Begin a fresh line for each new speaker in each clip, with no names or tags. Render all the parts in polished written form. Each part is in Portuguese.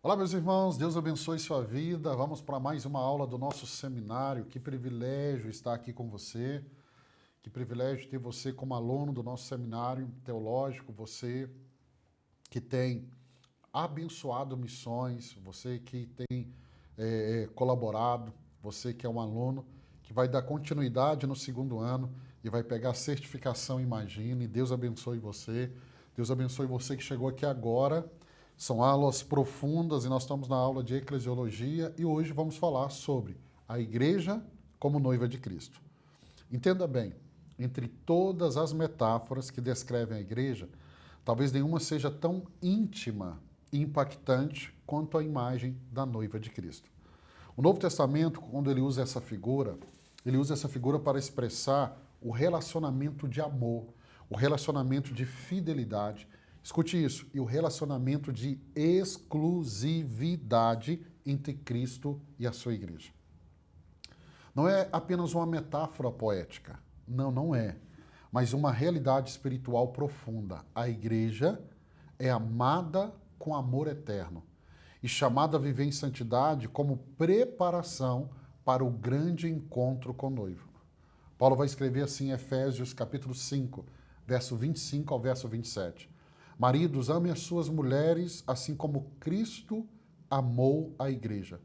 Olá, meus irmãos, Deus abençoe sua vida. Vamos para mais uma aula do nosso seminário. Que privilégio estar aqui com você. Que privilégio ter você como aluno do nosso seminário teológico, você que tem abençoado missões, você que tem colaborado, você que é um aluno que vai dar continuidade no segundo ano e vai pegar a certificação Imagine. Deus abençoe você. Deus abençoe você que chegou aqui agora. São aulas profundas e nós estamos na aula de eclesiologia e hoje vamos falar sobre a igreja como noiva de Cristo. Entenda bem, entre todas as metáforas que descrevem a igreja, talvez nenhuma seja tão íntima e impactante quanto a imagem da noiva de Cristo. O Novo Testamento, quando ele usa essa figura para expressar o relacionamento de amor, o relacionamento de fidelidade. Escute isso, e o relacionamento de exclusividade entre Cristo e a sua igreja. Não é apenas uma metáfora poética, não é, mas uma realidade espiritual profunda. A igreja é amada com amor eterno e chamada a viver em santidade como preparação para o grande encontro com o noivo. Paulo vai escrever assim em Efésios capítulo 5, verso 25 ao verso 27. Maridos, amem as suas mulheres, assim como Cristo amou a igreja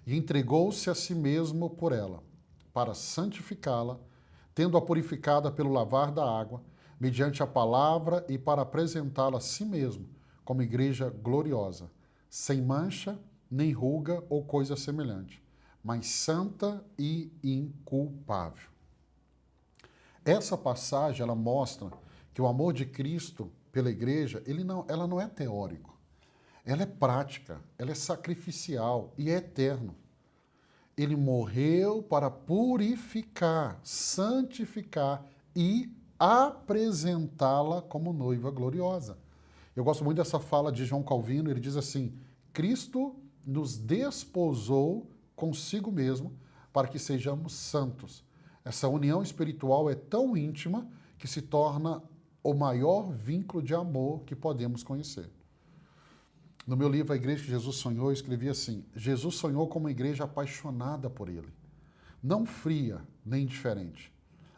e entregou-se a si mesmo por ela, para santificá-la, tendo-a purificada pelo lavar da água, mediante a palavra e para apresentá-la a si mesmo como igreja gloriosa, sem mancha, nem ruga ou coisa semelhante, mas santa e inculpável. Essa passagem ela mostra que o amor de Cristo pela igreja, ela não é teórico. Ela é prática, ela é sacrificial e é eterno. Ele morreu para purificar, santificar e apresentá-la como noiva gloriosa. Eu gosto muito dessa fala de João Calvino, ele diz assim: Cristo nos desposou consigo mesmo para que sejamos santos. Essa união espiritual é tão íntima que se torna o maior vínculo de amor que podemos conhecer. No meu livro A Igreja que Jesus Sonhou, eu escrevi assim: Jesus sonhou com uma igreja apaixonada por ele, não fria nem indiferente.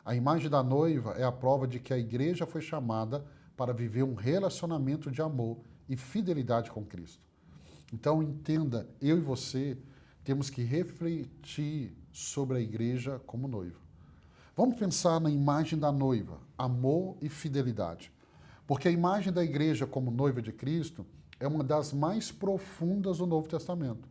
A imagem da noiva é a prova de que a igreja foi chamada para viver um relacionamento de amor e fidelidade com Cristo. Então entenda, eu e você temos que refletir sobre a igreja como noiva. Vamos pensar na imagem da noiva, amor e fidelidade. Porque a imagem da igreja como noiva de Cristo é uma das mais profundas do Novo Testamento.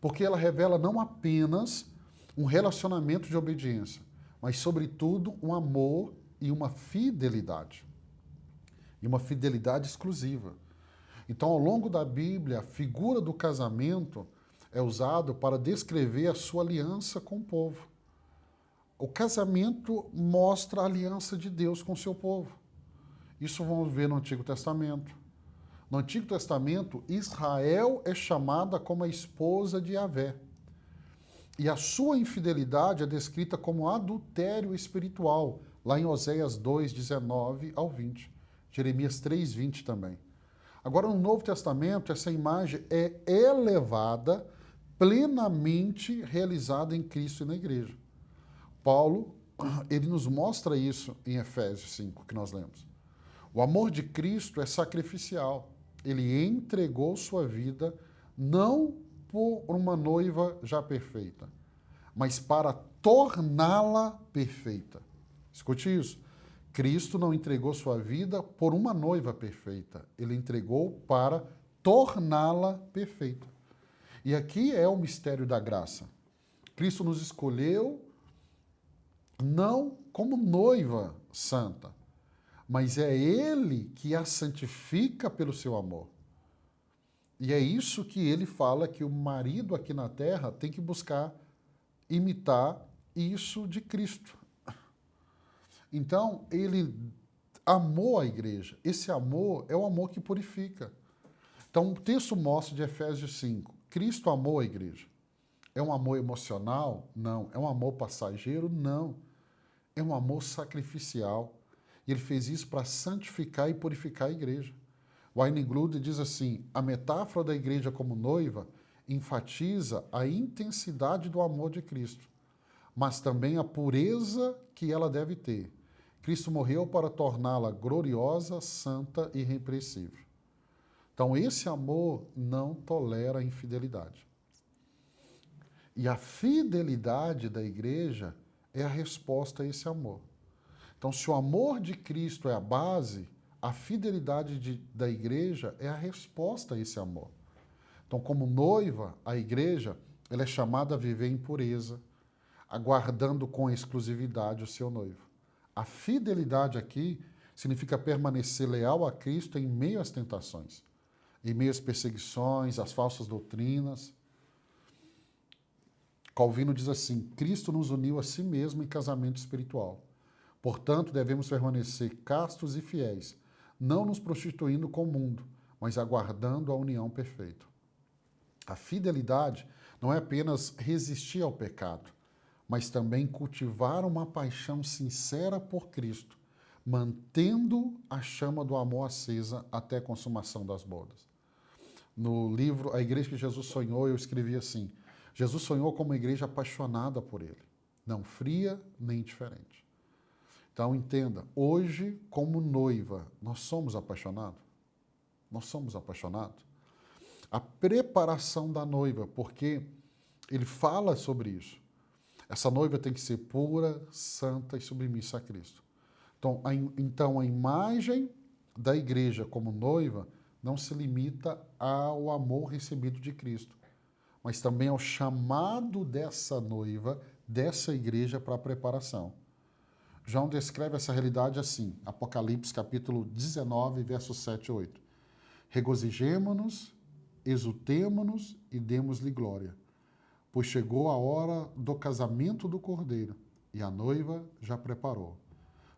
Porque ela revela não apenas um relacionamento de obediência, mas, sobretudo, um amor e uma fidelidade. E uma fidelidade exclusiva. Então, ao longo da Bíblia, a figura do casamento é usada para descrever a sua aliança com o povo. O casamento mostra a aliança de Deus com o seu povo. Isso vamos ver no Antigo Testamento. No Antigo Testamento, Israel é chamada como a esposa de Yahvé. E a sua infidelidade é descrita como adultério espiritual, lá em Oséias 2, 19 ao 20. Jeremias 3, 20 também. Agora, no Novo Testamento, essa imagem é elevada, plenamente realizada em Cristo e na igreja. Paulo, ele nos mostra isso em Efésios 5, que nós lemos. O amor de Cristo é sacrificial. Ele entregou sua vida não por uma noiva já perfeita, mas para torná-la perfeita. Escute isso. Cristo não entregou sua vida por uma noiva perfeita. Ele entregou para torná-la perfeita. E aqui é o mistério da graça. Cristo nos escolheu não como noiva santa, mas é Ele que a santifica pelo seu amor. E é isso que ele fala que o marido aqui na terra tem que buscar imitar isso de Cristo. Então, ele amou a igreja. Esse amor é o amor que purifica. Então, o texto mostra de Efésios 5, Cristo amou a igreja. É um amor emocional? Não. É um amor passageiro? Não. É um amor sacrificial. E ele fez isso para santificar e purificar a igreja. Weiniglude diz assim: a metáfora da igreja como noiva enfatiza a intensidade do amor de Cristo, mas também a pureza que ela deve ter. Cristo morreu para torná-la gloriosa, santa e irrepreensível. Então, esse amor não tolera a infidelidade. E a fidelidade da igreja é a resposta a esse amor. Então, se o amor de Cristo é a base, a fidelidade da igreja é a resposta a esse amor. Então, como noiva, a igreja ela é chamada a viver em pureza, aguardando com exclusividade o seu noivo. A fidelidade aqui significa permanecer leal a Cristo em meio às tentações, em meio às perseguições, às falsas doutrinas. Calvino diz assim: Cristo nos uniu a si mesmo em casamento espiritual. Portanto, devemos permanecer castos e fiéis, não nos prostituindo com o mundo, mas aguardando a união perfeita. A fidelidade não é apenas resistir ao pecado, mas também cultivar uma paixão sincera por Cristo, mantendo a chama do amor acesa até a consumação das bodas. No livro A Igreja que Jesus Sonhou, eu escrevi assim: Jesus sonhou como uma igreja apaixonada por Ele, não fria nem indiferente. Então entenda, hoje como noiva, nós somos apaixonados? Nós somos apaixonados? A preparação da noiva, porque ele fala sobre isso. Essa noiva tem que ser pura, santa e submissa a Cristo. Então a imagem da igreja como noiva não se limita ao amor recebido de Cristo, mas também ao chamado dessa noiva, dessa igreja para a preparação. João descreve essa realidade assim, Apocalipse capítulo 19, versos 7 e 8. Regozijemo-nos, exultemo-nos e demos-lhe glória, pois chegou a hora do casamento do Cordeiro, e a noiva já preparou.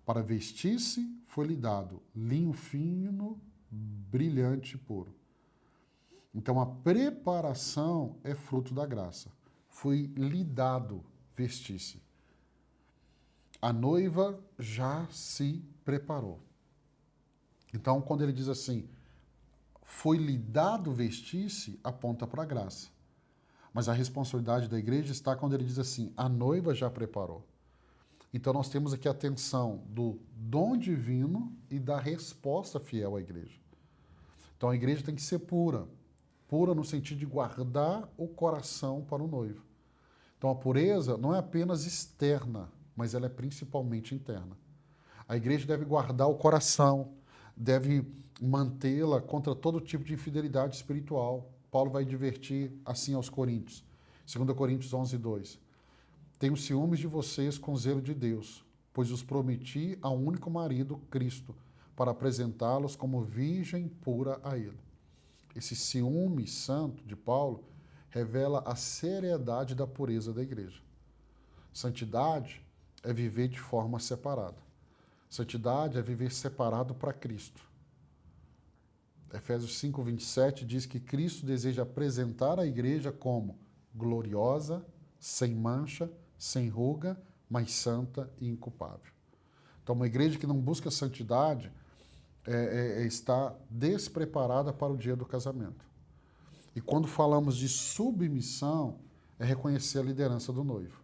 Para vestir-se foi-lhe dado linho fino, brilhante e puro. Então a preparação é fruto da graça. Foi-lhe dado vestir-se. A noiva já se preparou. Então, quando ele diz assim, foi-lhe dado vestir-se, aponta para a graça. Mas a responsabilidade da igreja está quando ele diz assim, a noiva já preparou. Então, nós temos aqui a tensão do dom divino e da resposta fiel à igreja. Então, a igreja tem que ser pura. Pura no sentido de guardar o coração para o noivo. Então, a pureza não é apenas externa, mas ela é principalmente interna. A igreja deve guardar o coração, deve mantê-la contra todo tipo de infidelidade espiritual. Paulo vai advertir assim aos Coríntios, 2 Coríntios 11, 2. Tenho ciúmes de vocês com zelo de Deus, pois os prometi a um único marido, Cristo, para apresentá-los como virgem pura a Ele. Esse ciúme santo de Paulo revela a seriedade da pureza da igreja. Santidade é viver de forma separada. Santidade é viver separado para Cristo. Efésios 5, 27 diz que Cristo deseja apresentar a igreja como gloriosa, sem mancha, sem ruga, mas santa e inculpável. Então, uma igreja que não busca santidade está despreparada para o dia do casamento. E quando falamos de submissão, é reconhecer a liderança do noivo.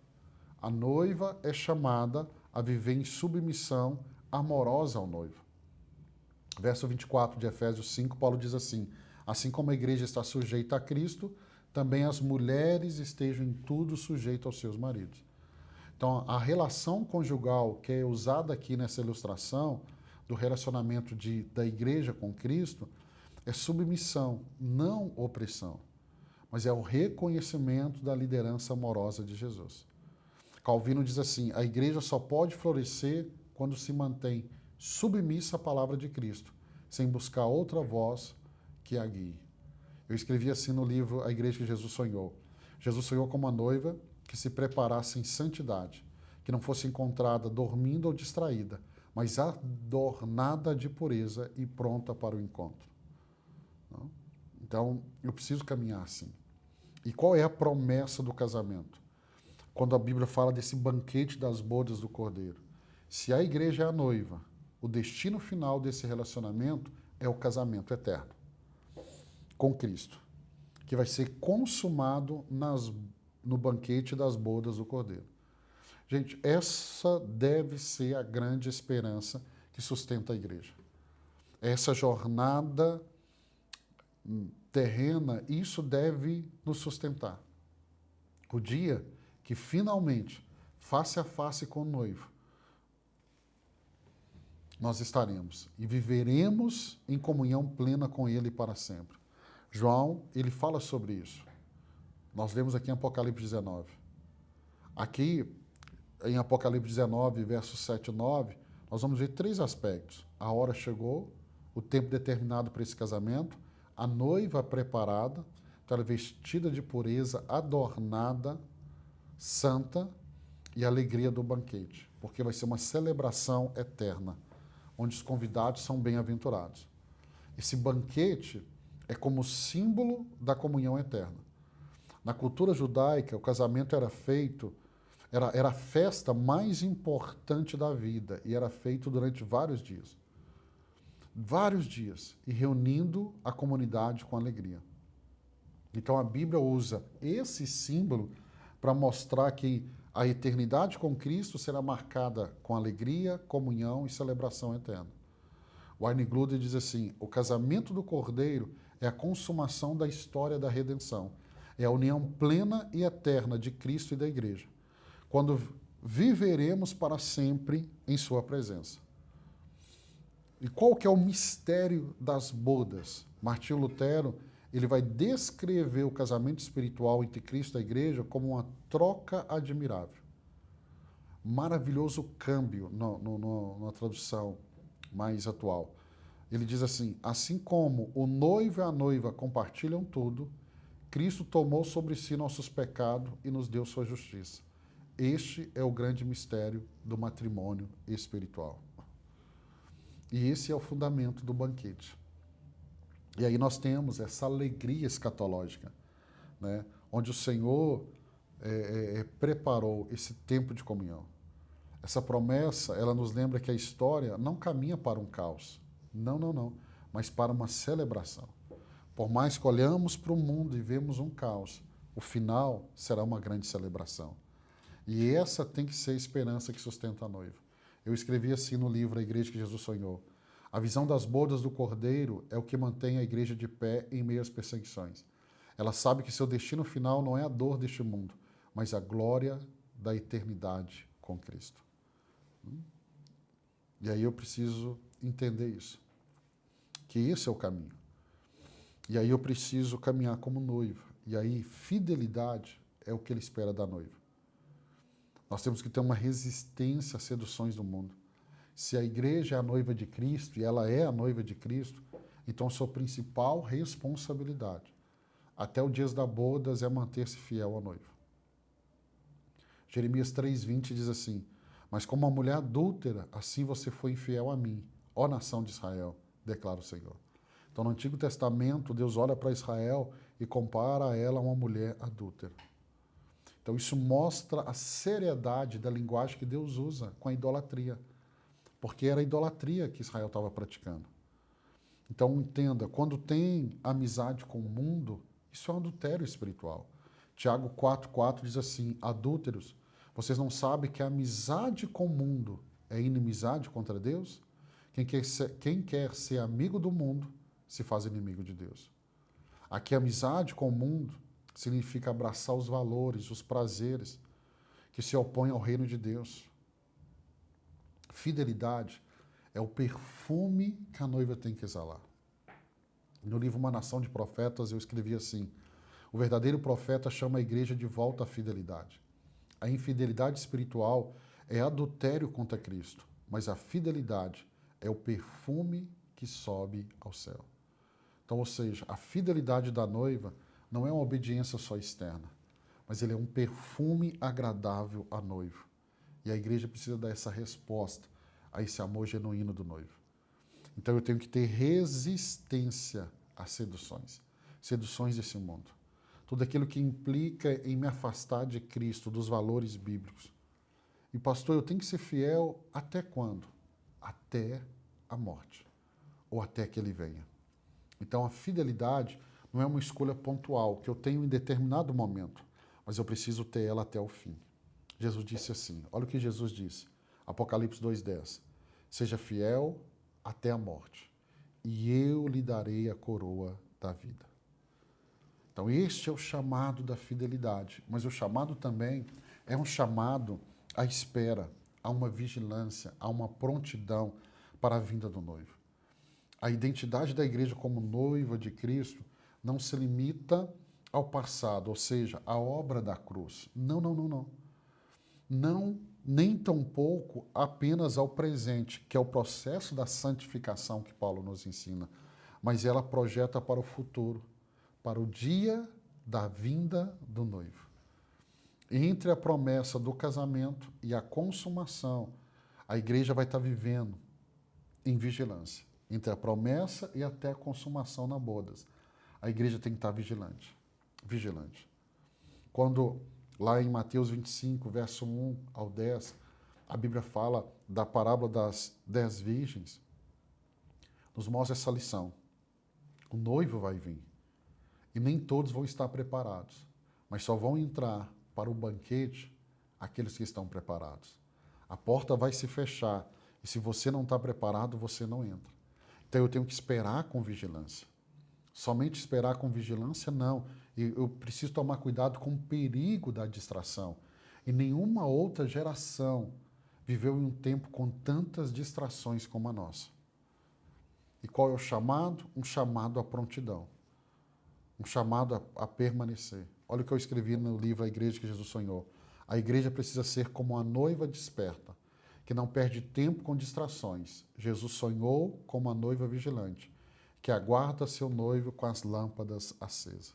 A noiva é chamada a viver em submissão amorosa ao noivo. Verso 24 de Efésios 5, Paulo diz assim, assim como a igreja está sujeita a Cristo, também as mulheres estejam em tudo sujeitas aos seus maridos. Então, a relação conjugal que é usada aqui nessa ilustração do relacionamento da igreja com Cristo é submissão, não opressão, mas é o reconhecimento da liderança amorosa de Jesus. Calvino diz assim, a igreja só pode florescer quando se mantém submissa à palavra de Cristo, sem buscar outra voz que a guie. Eu escrevi assim no livro A Igreja que Jesus Sonhou. Jesus sonhou como uma noiva que se preparasse em santidade, que não fosse encontrada dormindo ou distraída, mas adornada de pureza e pronta para o encontro. Então, eu preciso caminhar assim. E qual é a promessa do casamento? Quando a Bíblia fala desse banquete das bodas do Cordeiro. Se a igreja é a noiva, o destino final desse relacionamento é o casamento eterno com Cristo, que vai ser consumado no banquete das bodas do Cordeiro. Gente, essa deve ser a grande esperança que sustenta a igreja. Essa jornada terrena, isso deve nos sustentar. O dia que finalmente, face a face com o noivo, nós estaremos e viveremos em comunhão plena com ele para sempre. João, ele fala sobre isso. Nós lemos aqui em Apocalipse 19. Aqui, em Apocalipse 19, versos 7 e 9, nós vamos ver 3 aspectos. A hora chegou, o tempo determinado para esse casamento, a noiva preparada, então ela é vestida de pureza, adornada, santa, e a alegria do banquete, porque vai ser uma celebração eterna, onde os convidados são bem-aventurados. Esse banquete é como símbolo da comunhão eterna. Na cultura judaica, o casamento era feito, era a festa mais importante da vida, e era feito durante vários dias. Vários dias, e reunindo a comunidade com alegria. Então a Bíblia usa esse símbolo para mostrar que a eternidade com Cristo será marcada com alegria, comunhão e celebração eterna. Wayne Grudem diz assim: o casamento do Cordeiro é a consumação da história da redenção. É a união plena e eterna de Cristo e da Igreja, quando viveremos para sempre em sua presença. E qual que é o mistério das bodas? Martinho Lutero, ele vai descrever o casamento espiritual entre Cristo e a Igreja como uma troca admirável. Maravilhoso câmbio na tradução mais atual. Ele diz assim como o noivo e a noiva compartilham tudo, Cristo tomou sobre si nossos pecados e nos deu sua justiça. Este é o grande mistério do matrimônio espiritual. E esse é o fundamento do banquete. E aí nós temos essa alegria escatológica, né? Onde o Senhor preparou esse tempo de comunhão. Essa promessa, ela nos lembra que a história não caminha para um caos. Não, mas para uma celebração. Por mais que olhamos para o mundo e vemos um caos, o final será uma grande celebração. E essa tem que ser a esperança que sustenta a noiva. Eu escrevi assim no livro A Igreja que Jesus Sonhou: a visão das bodas do Cordeiro é o que mantém a igreja de pé em meio às perseguições. Ela sabe que seu destino final não é a dor deste mundo, mas a glória da eternidade com Cristo. E aí eu preciso entender isso, que esse é o caminho. E aí eu preciso caminhar como noiva. E aí fidelidade é o que ele espera da noiva. Nós temos que ter uma resistência às seduções do mundo. Se a igreja é a noiva de Cristo, e ela é a noiva de Cristo, então a sua principal responsabilidade, até o dia das bodas, é manter-se fiel à noiva. Jeremias 3,20 diz assim: mas como uma mulher adúltera, assim você foi infiel a mim, ó nação de Israel, declara o Senhor. Então no Antigo Testamento, Deus olha para Israel e compara ela a uma mulher adúltera. Então isso mostra a seriedade da linguagem que Deus usa com a idolatria, porque era a idolatria que Israel estava praticando. Então entenda, quando tem amizade com o mundo, isso é um adultério espiritual. Tiago 4,4 diz assim: adúlteros, vocês não sabem que a amizade com o mundo é inimizade contra Deus? Quem quer ser amigo do mundo se faz inimigo de Deus. Aqui amizade com o mundo significa abraçar os valores, os prazeres que se opõem ao reino de Deus. Fidelidade é o perfume que a noiva tem que exalar. No livro Uma Nação de Profetas, eu escrevi assim: o verdadeiro profeta chama a igreja de volta à fidelidade. A infidelidade espiritual é adultério contra Cristo, mas a fidelidade é o perfume que sobe ao céu. Então, ou seja, a fidelidade da noiva não é uma obediência só externa, mas ele é um perfume agradável à noiva. E a igreja precisa dar essa resposta a esse amor genuíno do noivo. Então eu tenho que ter resistência às seduções desse mundo. Tudo aquilo que implica em me afastar de Cristo, dos valores bíblicos. E pastor, eu tenho que ser fiel até quando? Até a morte. ou até que ele venha. Então a fidelidade não é uma escolha pontual que eu tenho em determinado momento, mas eu preciso ter ela até o fim. Jesus disse assim, olha o que Jesus disse, Apocalipse 2:10, seja fiel até a morte, e eu lhe darei a coroa da vida. Então este é o chamado da fidelidade, mas o chamado também é um chamado à espera, a uma vigilância, a uma prontidão para a vinda do noivo. A identidade da igreja como noiva de Cristo não se limita ao passado, ou seja, à obra da cruz. Não, não, não, não. Não, nem tampouco apenas ao presente, que é o processo da santificação que Paulo nos ensina, mas ela projeta para o futuro, para o dia da vinda do noivo. Entre a promessa do casamento e a consumação, a igreja vai estar vivendo em vigilância. Entre a promessa e até a consumação na bodas. A igreja tem que estar vigilante. Vigilante. Quando lá em Mateus 25, verso 1 ao 10, a Bíblia fala da parábola das 10 virgens, nos mostra essa lição. O noivo vai vir. E nem todos vão estar preparados, mas só vão entrar para o banquete aqueles que estão preparados. A porta vai se fechar e se você não está preparado, você não entra. Então eu tenho que esperar com vigilância. Somente esperar com vigilância, não. E eu preciso tomar cuidado com o perigo da distração. E nenhuma outra geração viveu em um tempo com tantas distrações como a nossa. E qual é o chamado? Um chamado à prontidão. Um chamado a permanecer. Olha o que eu escrevi no livro A Igreja que Jesus Sonhou. A igreja precisa ser como a noiva desperta, que não perde tempo com distrações. Jesus sonhou como a noiva vigilante, que aguarda seu noivo com as lâmpadas acesas.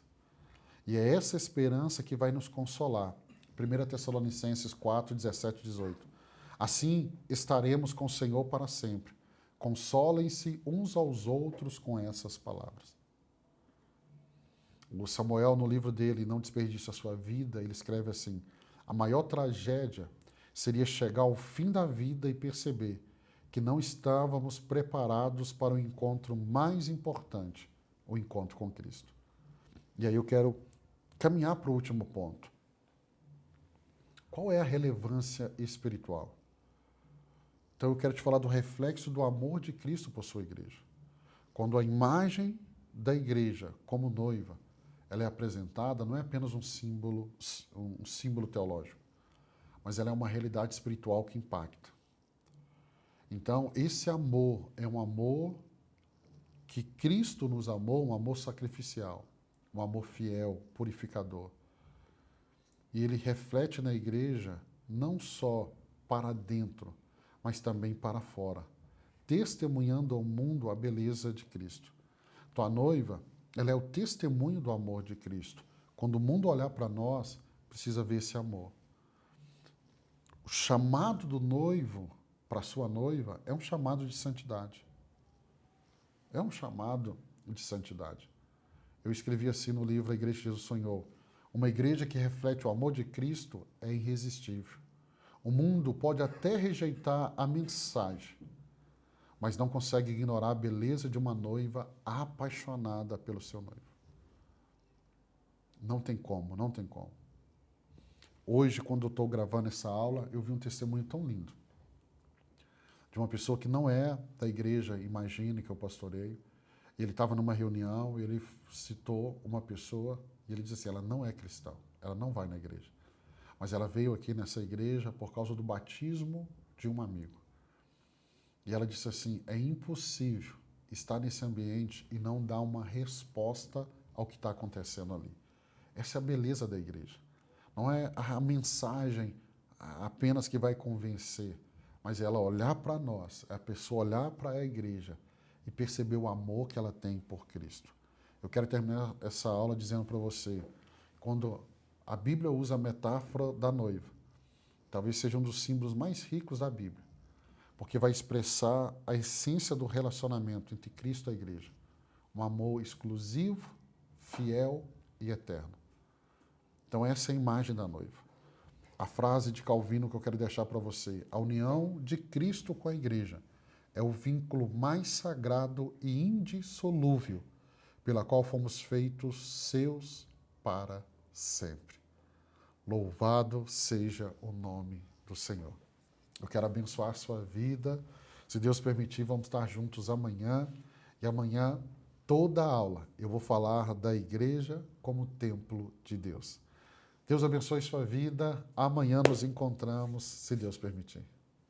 E é essa esperança que vai nos consolar. 1 Tessalonicenses 4, 17 e 18. Assim estaremos com o Senhor para sempre. Consolem-se uns aos outros com essas palavras. O Samuel, no livro dele, Não Desperdice a Sua Vida, ele escreve assim, a maior tragédia seria chegar ao fim da vida e perceber que não estávamos preparados para o encontro mais importante, o encontro com Cristo. E aí eu quero caminhar para o último ponto. Qual é a relevância espiritual? Então eu quero te falar do reflexo do amor de Cristo por sua igreja. Quando a imagem da igreja como noiva, ela é apresentada, não é apenas um símbolo teológico, mas ela é uma realidade espiritual que impacta. Então, esse amor é um amor que Cristo nos amou, um amor sacrificial, um amor fiel, purificador. E ele reflete na igreja não só para dentro, mas também para fora, testemunhando ao mundo a beleza de Cristo. Tua noiva, ela é o testemunho do amor de Cristo. Quando o mundo olhar para nós, precisa ver esse amor. O chamado do noivo para sua noiva é um chamado de santidade. É um chamado de santidade. Eu escrevi assim no livro A Igreja que Jesus Sonhou. Uma igreja que reflete o amor de Cristo é irresistível. O mundo pode até rejeitar a mensagem, mas não consegue ignorar a beleza de uma noiva apaixonada pelo seu noivo. Não tem como, não tem como. Hoje, quando eu estou gravando essa aula, eu vi um testemunho tão lindo de uma pessoa que não é da igreja, imagine que eu pastoreio. Ele estava numa reunião e ele citou uma pessoa e ele disse assim, ela não é cristã, ela não vai na igreja. Mas ela veio aqui nessa igreja por causa do batismo de um amigo. E ela disse assim, é impossível estar nesse ambiente e não dar uma resposta ao que está acontecendo ali. Essa é a beleza da igreja. Não é a mensagem apenas que vai convencer, mas ela olhar para nós, é a pessoa olhar para a igreja e perceber o amor que ela tem por Cristo. Eu quero terminar essa aula dizendo para você, quando a Bíblia usa a metáfora da noiva, talvez seja um dos símbolos mais ricos da Bíblia, porque vai expressar a essência do relacionamento entre Cristo e a igreja. Um amor exclusivo, fiel e eterno. Então essa é a imagem da noiva. A frase de Calvino que eu quero deixar para você, a união de Cristo com a igreja é o vínculo mais sagrado e indissolúvel, pela qual fomos feitos seus para sempre. Louvado seja o nome do Senhor. Eu quero abençoar a sua vida. Se Deus permitir, vamos estar juntos amanhã. E amanhã, toda a aula, eu vou falar da igreja como templo de Deus. Deus abençoe sua vida. Amanhã nos encontramos, se Deus permitir.